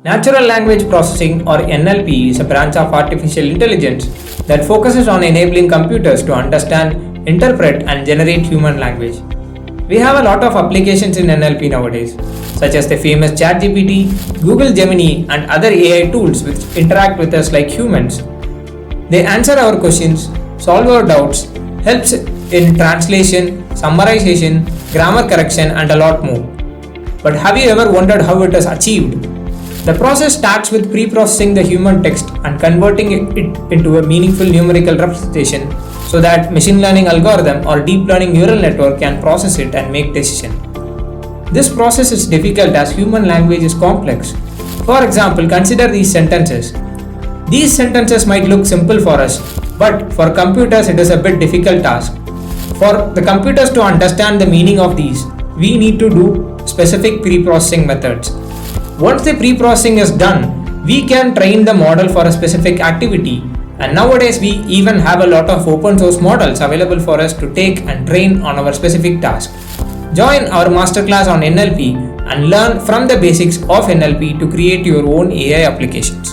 Natural language processing or NLP is a branch of artificial intelligence that focuses on enabling computers to understand, interpret, and generate human language. We have a lot of applications in NLP nowadays, such as the famous ChatGPT, Google Gemini, and other AI tools which interact with us like humans. They answer our questions, solve our doubts, helps in translation, summarization, grammar correction, and a lot more. But have you ever wondered how it is achieved? The process starts with pre-processing the human text and converting it into a meaningful numerical representation so that machine learning algorithm or deep learning neural network can process it and make decision. This process is difficult as human language is complex. For example, consider these sentences. These sentences might look simple for us, but for computers it is a bit difficult task. For the computers to understand the meaning of these, we need to do specific pre-processing methods. Once the pre-processing is done, we can train the model for a specific activity, and nowadays we even have a lot of open source models available for us to take and train on our specific task. Join our masterclass on NLP and learn from the basics of NLP to create your own AI applications.